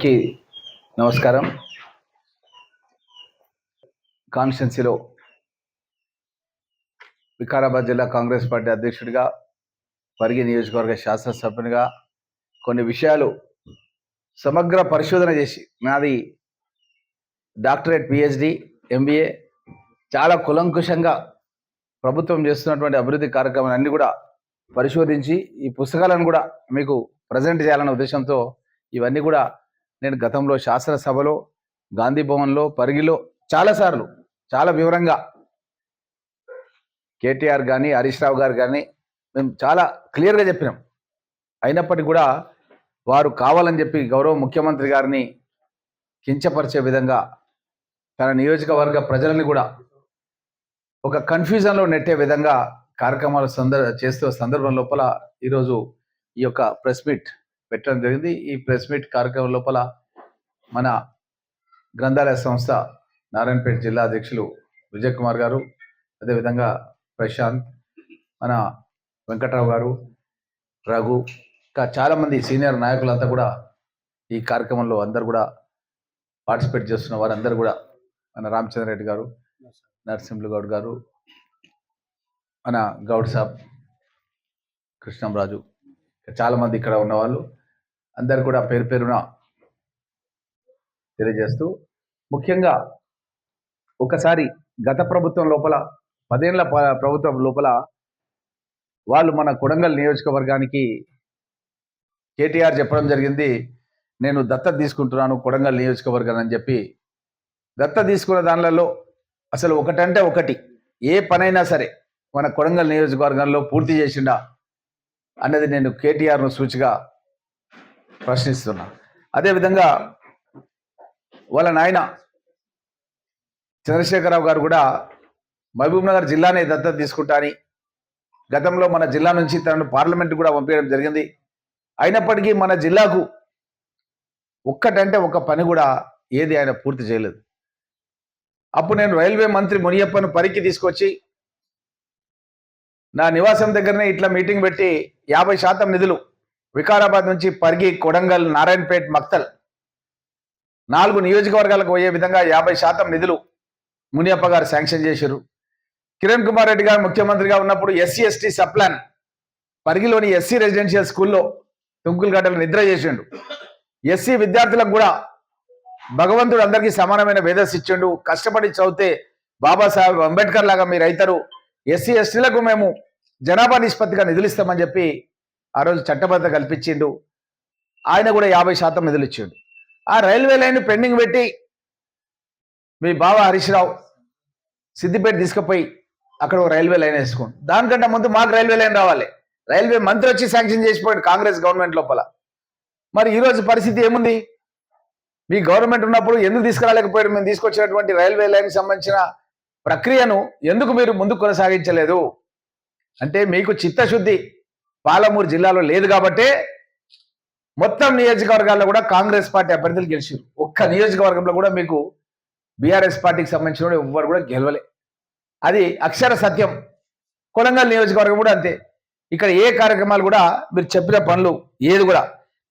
కి నమస్కారం. కాన్స్టిట్యున్సీలో వికారాబాద్ జిల్లా కాంగ్రెస్ పార్టీ అధ్యక్షుడిగా, పరిగి నియోజకవర్గ శాసనసభ్యునిగా కొన్ని విషయాలు సమగ్ర పరిశోధన చేసి, నాది డాక్టరేట్ పిహెచ్డి ఎంబీఏ, చాలా కులంకుశంగా ప్రభుత్వం చేస్తున్నటువంటి అభివృద్ధి కార్యక్రమాలన్నీ కూడా పరిశోధించి ఈ పుస్తకాలను కూడా మీకు ప్రజెంట్ చేయాలన్న ఉద్దేశంతో ఇవన్నీ కూడా నేను గతంలో శాసనసభలో, గాంధీ భవన్లో, పరిగిలో చాలాసార్లు చాలా వివరంగా కేటీఆర్ కానీ, హరీష్ రావు గారు కానీ మేము చాలా క్లియర్గా చెప్పినాం. అయినప్పటికీ కూడా వారు కావాలని చెప్పి గౌరవ ముఖ్యమంత్రి గారిని కించపరిచే విధంగా తన నియోజకవర్గ ప్రజలని కూడా ఒక కన్ఫ్యూజన్లో నెట్టే విధంగా కార్యక్రమాలు చేస్తూ సందర్భం లోపల ఈరోజు ఈ యొక్క ప్రెస్ మీట్ పెట్టడం జరిగింది. ఈ ప్రెస్ మీట్ కార్యక్రమం లోపల మన గ్రంథాలయ సంస్థ నారాయణపేట జిల్లా అధ్యక్షులు విజయ్ కుమార్ గారు, అదేవిధంగా ప్రశాంత్, మన వెంకట్రావు గారు, రఘు, ఇంకా చాలామంది సీనియర్ నాయకులంతా కూడా ఈ కార్యక్రమంలో అందరు కూడా పార్టిసిపేట్ చేస్తున్న వారందరూ కూడా మన రామచంద్ర రెడ్డి గారు, నరసింహులు గౌడ్ గారు, మన గౌడ్ సాబ్, కృష్ణంరాజు, చాలామంది ఇక్కడ ఉన్నవాళ్ళు అందరు కూడా పేరు పేరున తెలియజేస్తూ, ముఖ్యంగా ఒకసారి గత ప్రభుత్వం లోపల 10 ఏళ్ల ప్రభుత్వం లోపల వాళ్ళు మన కొడంగల్ నియోజకవర్గానికి కేటీఆర్ చెప్పడం జరిగింది, నేను దత్తత తీసుకుంటున్నాను కొడంగల్ నియోజకవర్గం అని చెప్పి. దత్తత తీసుకున్న దానిలలో అసలు ఒకటంటే ఒకటి ఏ పనైనా సరే మన కొడంగల్ నియోజకవర్గంలో పూర్తి చేసిండా అన్నది నేను కేటీఆర్ను సూచిగా ప్రశ్నిస్తున్నా. అదేవిధంగా వాళ్ళ నాయన చంద్రశేఖరరావు గారు కూడా మహబూబ్ నగర్ జిల్లానే దత్తత తీసుకుంటా అని గతంలో మన జిల్లా నుంచి తనను పార్లమెంట్ కూడా పంపించడం జరిగింది. అయినప్పటికీ మన జిల్లాకు ఒక్కటంటే ఒక పని కూడా ఏది ఆయన పూర్తి చేయలేదు. అప్పుడు నేను రైల్వే మంత్రి మునియప్పను పరికి తీసుకొచ్చి నా నివాసం దగ్గరనే ఇట్లా మీటింగ్ పెట్టి 50% నిధులు వికారాబాద్ నుంచి పరిగి, కొడంగల్, నారాయణపేట్, మక్తల్ 4 నియోజకవర్గాలకు పోయే విధంగా 50% నిధులు మునియప్ప గారు శాంక్షన్ చేశారు. కిరణ్ కుమార్ రెడ్డి గారు ముఖ్యమంత్రిగా ఉన్నప్పుడు SC/ST సప్లాన్ పరిగిలోని ఎస్సీ రెసిడెన్షియల్ స్కూల్లో తుంకులగడ్డలు నిద్ర చేసిండు. ఎస్సీ విద్యార్థులకు కూడా భగవంతుడు అందరికీ సమానమైన వేదస్సు ఇచ్చిండు. కష్టపడి చదివితే బాబాసాహెబ్ అంబేద్కర్ లాగా మీరు అవుతారు, SC/STలకు మేము జనాభా నిష్పత్తిగా నిధులు ఇస్తామని చెప్పి ఆ రోజు చట్టబద్ధత కల్పించిండు. ఆయన కూడా 50% నిధులు ఇచ్చిండు. ఆ రైల్వే లైన్ పెండింగ్ పెట్టి మీ బావ హరీష్ రావు సిద్దిపేట తీసుకుపోయి అక్కడ ఒక రైల్వే లైన్ వేసుకోండి. దానికంటే ముందు మాకు రైల్వే లైన్ రావాలి. రైల్వే మంత్రి వచ్చి శాంక్షన్ చేసిపోయాడు కాంగ్రెస్ గవర్నమెంట్ లోపల. మరి ఈరోజు పరిస్థితి ఏముంది? మీ గవర్నమెంట్ ఉన్నప్పుడు ఎందుకు తీసుకురాలేకపోయాడు? మేము తీసుకొచ్చినటువంటి రైల్వే లైన్కి సంబంధించిన ప్రక్రియను ఎందుకు మీరు ముందుకు కొనసాగించలేదు? అంటే మీకు చిత్తశుద్ధి పాలమూరు జిల్లాలో లేదు కాబట్టే మొత్తం నియోజకవర్గాల్లో కూడా కాంగ్రెస్ పార్టీ అభ్యర్థులు గెలిచారు. ఒక్క నియోజకవర్గంలో కూడా మీకు బీఆర్ఎస్ పార్టీకి సంబంధించిన ఎవ్వరు కూడా గెలవలే. అది అక్షర సత్యం. కొడంగల్ నియోజకవర్గం కూడా అంతే. ఇక్కడ ఏ కార్యక్రమాలు కూడా మీరు చెప్పిన పనులు ఏది కూడా,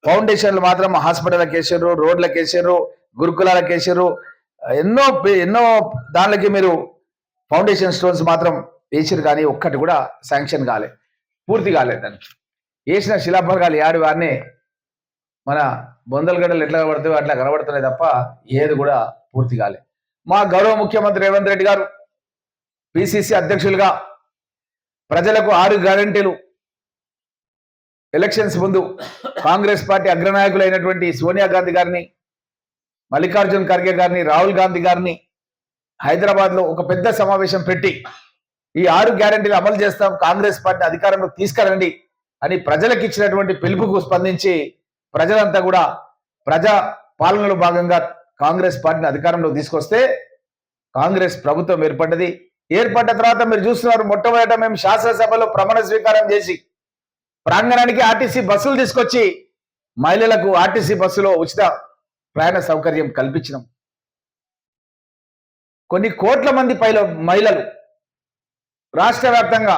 ఫౌండేషన్లు మాత్రం హాస్పిటల్కి వేసారు, రోడ్లకు వేసారు, గురుకులాలకు వేసారు, ఎన్నో దానిలకి మీరు ఫౌండేషన్ స్టోన్స్ మాత్రం వేసారు, కానీ ఒక్కటి కూడా శాంక్షన్ కాలే, పూర్తి కాలేదు. దానికి వేసిన శిలాఫలకాలు యాడి వారిని మన బొందలగడ్డలు ఎట్లా కనబడతాయో అట్లా కనబడుతున్నాయి తప్ప ఏది కూడా పూర్తి కాలే. మా గౌరవ ముఖ్యమంత్రి రేవంత్ రెడ్డి గారు పిసిసి అధ్యక్షులుగా ప్రజలకు 6 గ్యారెంటీలు ఎలక్షన్స్ ముందు కాంగ్రెస్ పార్టీ అగ్రనాయకులైనటువంటి సోనియా గాంధీ గారిని, మల్లికార్జున్ ఖర్గే గారిని, రాహుల్ గాంధీ గారిని హైదరాబాద్లో ఒక పెద్ద సమావేశం పెట్టి ఈ 6 గ్యారెంటీలు అమలు చేస్తాం, కాంగ్రెస్ పార్టీ అధికారంలోకి తీసుకురండి అని ప్రజలకు ఇచ్చినటువంటి పిలుపుకు స్పందించి ప్రజలంతా కూడా ప్రజా పాలనలో భాగంగా కాంగ్రెస్ పార్టీని అధికారంలోకి తీసుకొస్తే కాంగ్రెస్ ప్రభుత్వం ఏర్పడ్డది. ఏర్పడ్డ తర్వాత మీరు చూస్తున్నారు, మొట్టమొదట మేము శాసనసభలో ప్రమాణ స్వీకారం చేసి ప్రాంగణానికి ఆర్టీసీ బస్సులు తీసుకొచ్చి మహిళలకు ఆర్టీసీ బస్సులో ఉచిత ప్రయాణ సౌకర్యం కల్పించినాం. కొన్ని కోట్ల మంది మహిళలు రాష్ట్ర వ్యాప్తంగా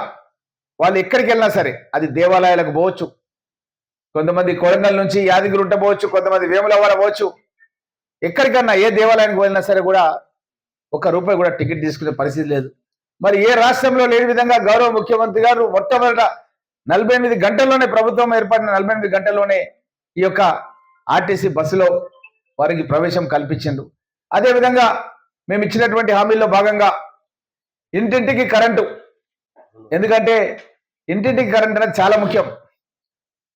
వాళ్ళు ఎక్కడికి వెళ్ళినా సరే, అది దేవాలయాలకు పోవచ్చు, కొంతమంది కొడంగల్ నుంచి యాదగిరిగుట్ట పోవచ్చు, కొంతమంది వేములవాడ పోవచ్చు. ఎక్కడికన్నా ఏ దేవాలయానికి వెళ్ళినా సరే కూడా ₹1 కూడా టికెట్ తీసుకునే పరిస్థితి లేదు. మరి ఏ రాష్ట్రంలో లేని విధంగా గౌరవ ముఖ్యమంత్రి గారు మొట్టమొదట 48 గంటల్లోనే, ప్రభుత్వం ఏర్పడిన 48 గంటల్లోనే ఈ యొక్క ఆర్టీసీ బస్సులో వారికి ప్రవేశం కల్పించిండు. అదేవిధంగా మేము ఇచ్చినటువంటి హామీల్లో భాగంగా ఇంటింటికి కరెంటు, ఎందుకంటే ఇంటింటికి కరెంట్ అనేది చాలా ముఖ్యం.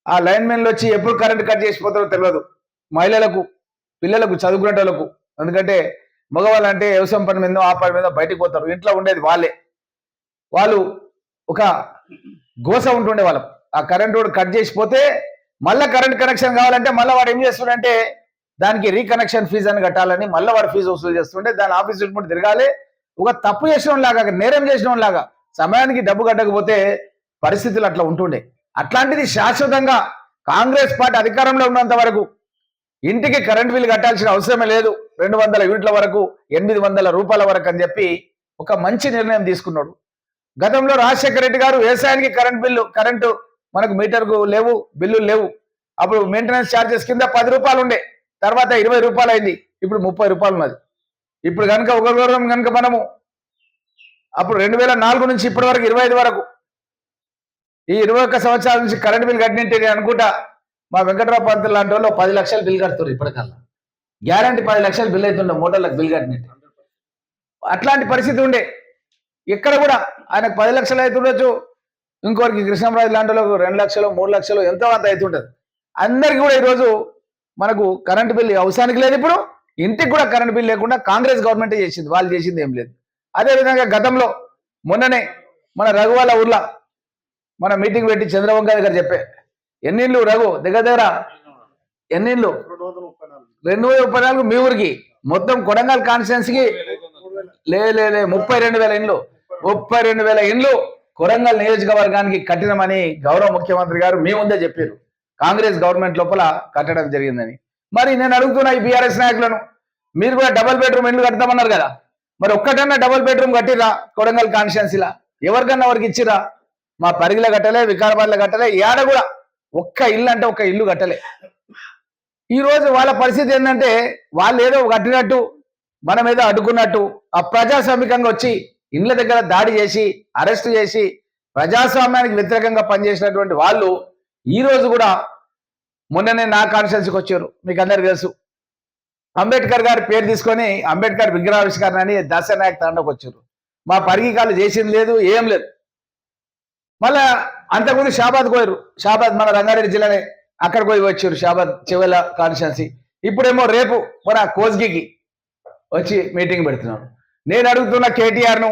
ఆ లైన్మెన్లు వచ్చి ఎప్పుడు కరెంట్ కట్ చేసిపోతారో తెలియదు. మహిళలకు, పిల్లలకు, చదువుకునే వాళ్ళకు, ఎందుకంటే మగవాళ్ళు అంటే వ్యవసాయం పని మీద, ఆ పని మీద బయటకు పోతారు, ఇంట్లో ఉండేది వాళ్ళే. వాళ్ళు ఒక గోస ఉంటుండే వాళ్ళం. ఆ కరెంట్ రోడ్ కట్ చేసిపోతే మళ్ళీ కరెంట్ కనెక్షన్ కావాలంటే మళ్ళీ వాడు ఏం చేస్తుండే, దానికి రీకనెక్షన్ ఫీజు అని కట్టాలని మళ్ళీ వాడు ఫీజు వసూలు చేస్తుంటే దాని ఆఫీస్ చుట్టూ తిరగాలి. ఒక తప్పు చేసిన లాగా, నేరం చేసిన లాగా. సమయానికి డబ్బు కట్టకపోతే పరిస్థితులు అట్లా ఉంటుండే. అట్లాంటిది శాశ్వతంగా కాంగ్రెస్ పార్టీ అధికారంలో ఉన్నంత వరకు ఇంటికి కరెంట్ బిల్లు కట్టాల్సిన అవసరమే లేదు. 200 యూనిట్ల వరకు, ₹800 వరకు అని చెప్పి ఒక మంచి నిర్ణయం తీసుకున్నాడు. గతంలో రాజశేఖర రెడ్డి గారు వ్యవసాయానికి కరెంటు మనకు మీటర్కు లేవు, బిల్లులు లేవు. అప్పుడు మెయింటెనెన్స్ ఛార్జెస్ కింద ₹10 ఉండే, తర్వాత ₹20 అయింది, ఇప్పుడు ₹30 ఉన్నది. ఇప్పుడు కనుక కనుక మనము అప్పుడు 2004 నుంచి ఇప్పటి వరకు 25 వరకు ఈ 21 సంవత్సరాల నుంచి కరెంట్ బిల్ కట్టినట్టే అనుకుంటా మా వెంకటరావు పంతులు లాంటి వాళ్ళు 10 లక్షలు బిల్ కడుతున్నారు. ఇప్పటికల్లా గ్యారంటీ 10 లక్షలు బిల్ అవుతుండే మోటార్లకు బిల్ కట్టినట్టు. అట్లాంటి పరిస్థితి ఉండే. ఎక్కడ కూడా ఆయనకు 10 లక్షలు అవుతుండొచ్చు, ఇంకోరికి కృష్ణంరాజు లాంటి వాళ్ళకు 2 లక్షలు, 3 లక్షలు, ఎంతో అంత అవుతుంటది. అందరికీ కూడా ఈరోజు మనకు కరెంటు బిల్ అవసరానికి లేదు. ఇప్పుడు ఇంటికి కూడా కరెంటు బిల్ లేకుండా కాంగ్రెస్ గవర్నమెంటే చేసింది, వాళ్ళు చేసింది ఏం లేదు. అదేవిధంగా గతంలో మొన్ననే మన రఘువాల ఊర్లో మన మీటింగ్ పెట్టి చంద్రబాబు గారు చెప్పే, ఎన్నిళ్ళు రఘు దగ్గర ఎన్నిళ్ళు 234 మీ ఊరికి, మొత్తం కొడంగల్ కాన్స్టిట్యున్సీకి 32,000 ఇండ్లు, 32,000 ఇండ్లు కొడంగల్ నియోజకవర్గానికి కట్టినమని గౌరవ ముఖ్యమంత్రి గారు మీ ముందే చెప్పారు. కాంగ్రెస్ గవర్నమెంట్ లోపల కట్టడం జరిగిందని. మరి నేను అడుగుతున్నా ఈ బీఆర్ఎస్ నాయకులను, మీరు కూడా డబుల్ బెడ్రూమ్ ఇండ్లు కడతామన్నారు కదా, మరి ఒక్కటన్నా డబుల్ బెడ్రూమ్ కట్టిరా కొడంగల్ కాన్స్టిట్యున్సీలా? ఎవరికన్నా ఎవరికి ఇచ్చిరా? మా పరిగిలో కట్టలే, వికారాబాద్లో కట్టలే, ఏడ కూడా ఒక్క ఇల్లు అంటే ఒక్క ఇల్లు కట్టలే. ఈ రోజు వాళ్ళ పరిస్థితి ఏంటంటే, వాళ్ళు ఏదో కట్టినట్టు మనం ఏదో అడ్డుకున్నట్టు అప్రజాస్వామికంగా వచ్చి ఇండ్ల దగ్గర దాడి చేసి, అరెస్ట్ చేసి, ప్రజాస్వామ్యానికి వ్యతిరేకంగా పనిచేసినటువంటి వాళ్ళు ఈ రోజు కూడా మొన్ననే నా కాన్స్టిట్యున్సీకి వచ్చారు. మీకు అందరికీ తెలుసు, అంబేద్కర్ గారి పేరు తీసుకొని అంబేద్కర్ విగ్రహావిష్కరణ అని దాసనాయక్ తండకు వచ్చారు. మా పరిగికాలు చేసింది లేదు, ఏం లేదు. మళ్ళా అంతకుముందు షాబాద్ పోయారు. షాబాద్ మన రంగారెడ్డి జిల్లానే, అక్కడ పోయి వచ్చారు షాబాద్ చివల కాన్స్టిట్యున్సీ. ఇప్పుడేమో రేపు మన కోస్గికి వచ్చి మీటింగ్ పెడుతున్నాను. నేను అడుగుతున్న కేటీఆర్ను,